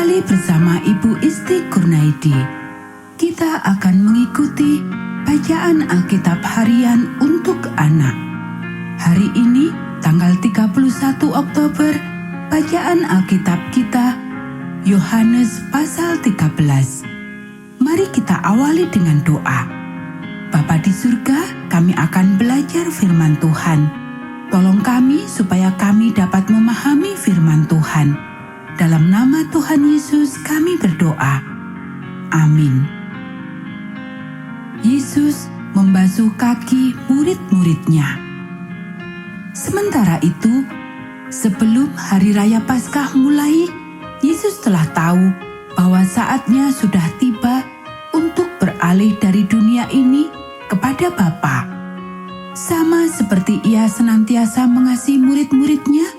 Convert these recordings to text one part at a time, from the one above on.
Kembali bersama Ibu Isti Kurnaidi, kita akan mengikuti bacaan Alkitab harian untuk anak. Hari ini, tanggal 31 Oktober, bacaan Alkitab kita, Yohanes pasal 13. Mari kita awali dengan doa. Bapa di surga, kami akan belajar firman Tuhan. Tolong kami supaya kami dapat memahami firman Tuhan. Dalam nama Tuhan Yesus kami berdoa. Amin. Yesus membasuh kaki murid-muridnya. Sementara itu, sebelum hari raya Paskah mulai, Yesus telah tahu bahwa saatnya sudah tiba untuk beralih dari dunia ini kepada Bapa. Sama seperti Ia senantiasa mengasihi murid-muridnya,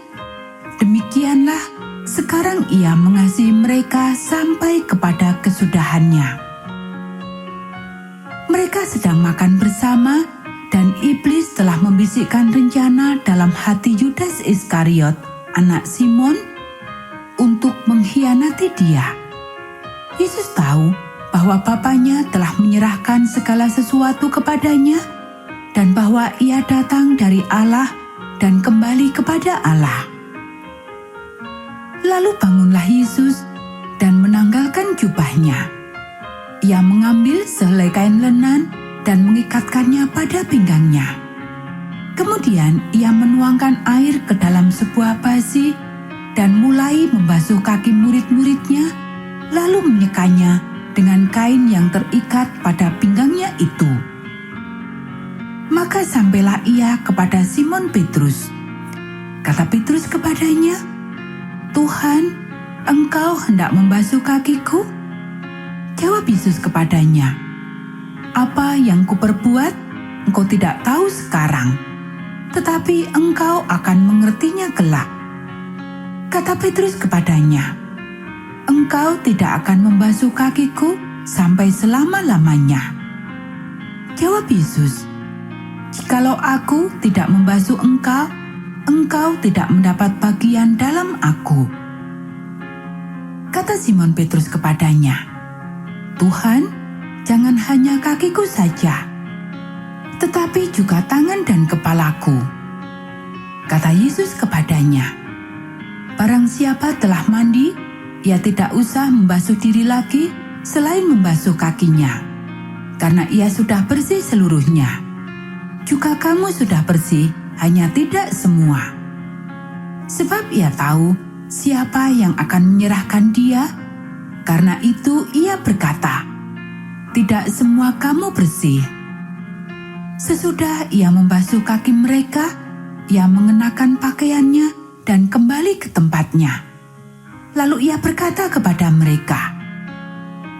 demikianlah sekarang Ia mengasihi mereka sampai kepada kesudahannya. Mereka sedang makan bersama dan iblis telah membisikkan rencana dalam hati Yudas Iskariot, anak Simon, untuk mengkhianati Dia. Yesus tahu bahwa Bapanya telah menyerahkan segala sesuatu kepadanya dan bahwa Ia datang dari Allah dan kembali kepada Allah. Lalu bangunlah Yesus dan menanggalkan jubahnya. Ia mengambil sehelai kain lenan dan mengikatkannya pada pinggangnya. Kemudian ia menuangkan air ke dalam sebuah basi dan mulai membasuh kaki murid-muridnya, lalu menyekanya dengan kain yang terikat pada pinggangnya itu. Maka sampailah ia kepada Simon Petrus. Kata Petrus kepadanya, "Tuhan, Engkau hendak membasuh kakiku?" Jawab Yesus kepadanya, "Apa yang kuperbuat, engkau tidak tahu sekarang, tetapi engkau akan mengertinya kelak." Kata Petrus kepadanya, "Engkau tidak akan membasuh kakiku sampai selama-lamanya." Jawab Yesus, "Jikalau aku tidak membasuh engkau, engkau tidak mendapat bagian dalam aku." Kata Simon Petrus kepadanya, "Tuhan, jangan hanya kakiku saja, tetapi juga tangan dan kepalaku." Kata Yesus kepadanya, "Barang siapa telah mandi, ia tidak usah membasuh diri lagi selain membasuh kakinya, karena ia sudah bersih seluruhnya. Juga kamu sudah bersih, hanya tidak semua." Sebab ia tahu siapa yang akan menyerahkan dia, karena itu ia berkata, "Tidak semua kamu bersih." Sesudah ia membasuh kaki mereka, ia mengenakan pakaiannya dan kembali ke tempatnya. Lalu ia berkata kepada mereka,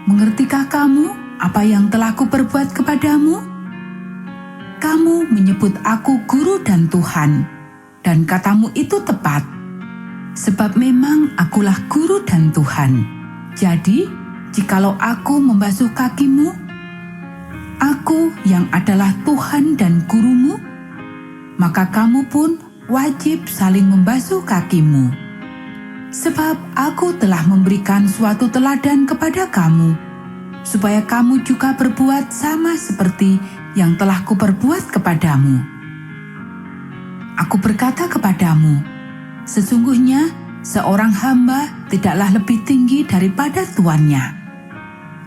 "Mengertikah kamu apa yang telah kuperbuat kepadamu? Kamu menyebut aku guru dan Tuhan, dan katamu itu tepat, sebab memang akulah guru dan Tuhan. Jadi, jikalau aku membasuh kakimu, aku yang adalah Tuhan dan gurumu, maka kamu pun wajib saling membasuh kakimu. Sebab aku telah memberikan suatu teladan kepada kamu, supaya kamu juga berbuat sama seperti yang telah kuperbuat kepadamu. Aku berkata kepadamu, sesungguhnya seorang hamba tidaklah lebih tinggi daripada tuannya,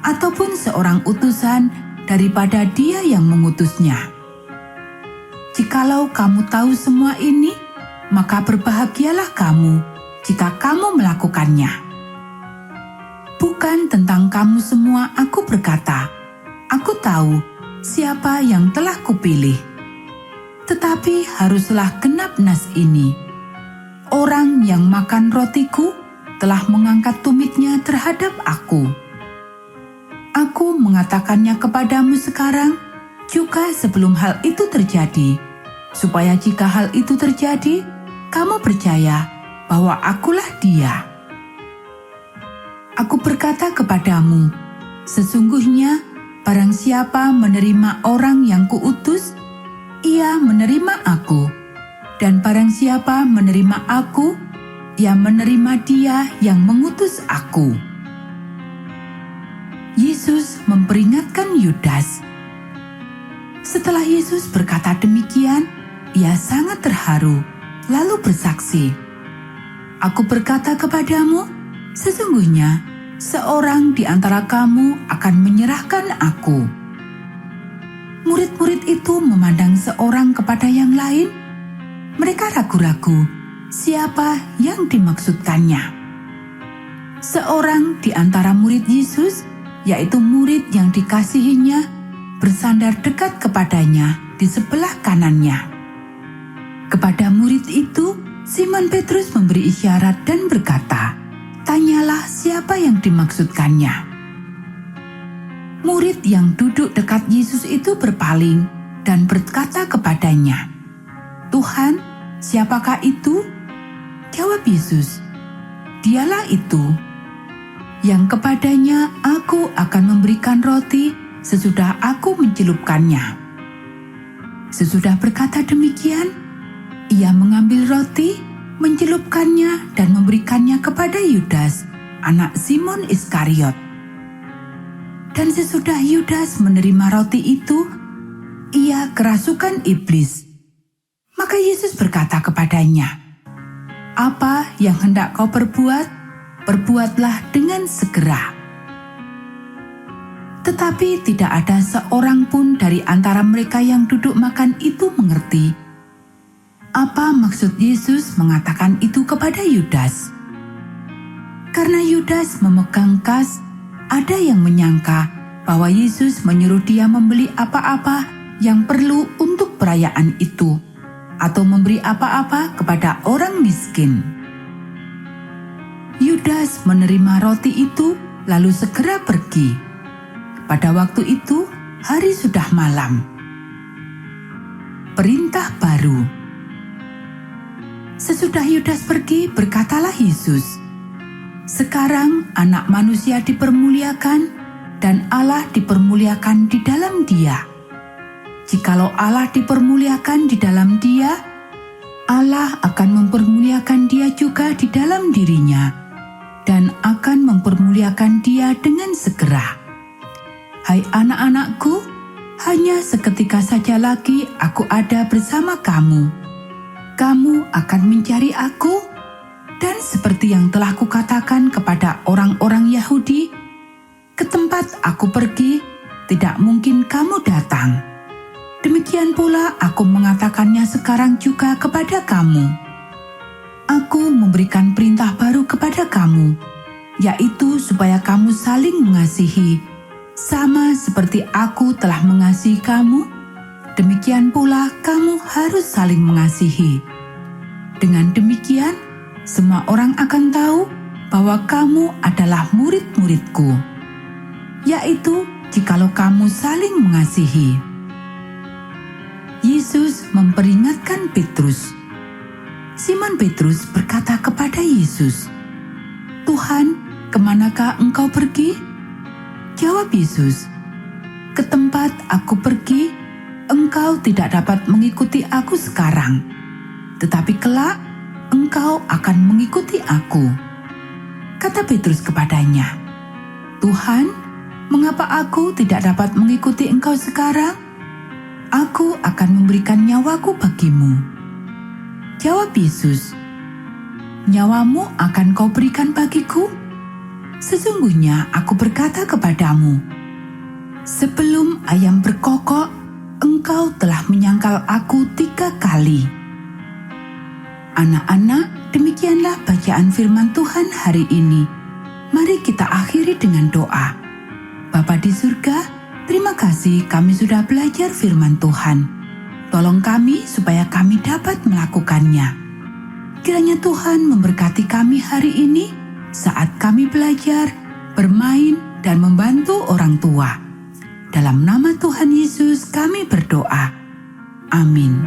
ataupun seorang utusan daripada dia yang mengutusnya. Jikalau kamu tahu semua ini, maka berbahagialah kamu jika kamu melakukannya. Bukan tentang kamu semua aku berkata, aku tahu siapa yang telah kupilih. Tetapi haruslah genap nas ini. Orang yang makan rotiku telah mengangkat tumitnya terhadap aku. Aku mengatakannya kepadamu sekarang, juga sebelum hal itu terjadi, supaya jika hal itu terjadi, kamu percaya bahwa akulah Dia. Aku berkata kepadamu, sesungguhnya barang siapa menerima orang yang kuutus, ia menerima aku. Dan barang siapa menerima aku, ia menerima Dia yang mengutus aku. memperingatkan Yudas. Setelah Yesus berkata demikian, ia sangat terharu, lalu bersaksi, "Aku berkata kepadamu, sesungguhnya seorang di antara kamu akan menyerahkan aku." Murid-murid itu memandang seorang kepada yang lain. Mereka ragu-ragu siapa yang dimaksudkannya. Seorang di antara murid Yesus, yaitu murid yang dikasihinya, bersandar dekat kepadanya di sebelah kanannya. Kepada murid itu, Simon Petrus memberi isyarat dan berkata, "Tanyalah siapa yang dimaksudkannya." Murid yang duduk dekat Yesus itu berpaling dan berkata kepadanya, "Tuhan, siapakah itu?" Jawab Yesus, "Dialah itu, yang kepadanya aku akan memberikan roti sesudah aku mencelupkannya." Sesudah berkata demikian, ia mengambil roti, mencelupkannya dan memberikannya kepada Yudas, anak Simon Iskariot. Dan sesudah Yudas menerima roti itu, ia kerasukan iblis. Maka Yesus berkata kepadanya, "Apa yang hendak kau perbuat, perbuatlah dengan segera." Tetapi tidak ada seorang pun dari antara mereka yang duduk makan itu mengerti apa maksud Yesus mengatakan itu kepada Yudas. Karena Yudas memegang kas, ada yang menyangka bahwa Yesus menyuruh dia membeli apa-apa yang perlu untuk perayaan itu, atau memberi apa-apa kepada orang miskin. Yudas menerima roti itu lalu segera pergi. Pada waktu itu, hari sudah malam. Perintah baru. Sesudah Yudas pergi, berkatalah Yesus, "Sekarang Anak Manusia dipermuliakan dan Allah dipermuliakan di dalam Dia. Jikalau Allah dipermuliakan di dalam Dia, Allah akan mempermuliakan Dia juga di dalam dirinya dan akan mempermuliakan Dia dengan segera. Hai anak-anakku, hanya seketika saja lagi aku ada bersama kamu. Kamu akan mencari aku, dan seperti yang telah kukatakan kepada orang-orang Yahudi, ke tempat aku pergi, tidak mungkin kamu datang. Demikian pula aku mengatakannya sekarang juga kepada kamu. Aku memberikan perintah baru kepada kamu, yaitu supaya kamu saling mengasihi, sama seperti aku telah mengasihi kamu, demikian pula kamu harus saling mengasihi. Dengan demikian, semua orang akan tahu bahwa kamu adalah murid-muridku, yaitu jikalau kamu saling mengasihi." Yesus memperingatkan Petrus. Simon Petrus berkata kepada Yesus, "Tuhan, kemanakah engkau pergi?" Jawab Yesus, "Ke tempat aku pergi, engkau tidak dapat mengikuti aku sekarang, tetapi kelak engkau akan mengikuti aku." Kata Petrus kepadanya, "Tuhan, mengapa aku tidak dapat mengikuti engkau sekarang? Aku akan memberikan nyawaku bagimu." Jawab Yesus, "Nyawamu akan kau berikan bagiku? Sesungguhnya aku berkata kepadamu, sebelum ayam berkokok, engkau telah menyangkal aku 3 kali." Anak-anak, demikianlah bacaan firman Tuhan hari ini. Mari kita akhiri dengan doa. Bapa di surga, terima kasih kami sudah belajar firman Tuhan. Tolong kami supaya kami dapat melakukannya. Kiranya Tuhan memberkati kami hari ini saat kami belajar, bermain, dan membantu orang tua. Dalam nama Tuhan Yesus kami berdoa. Amin.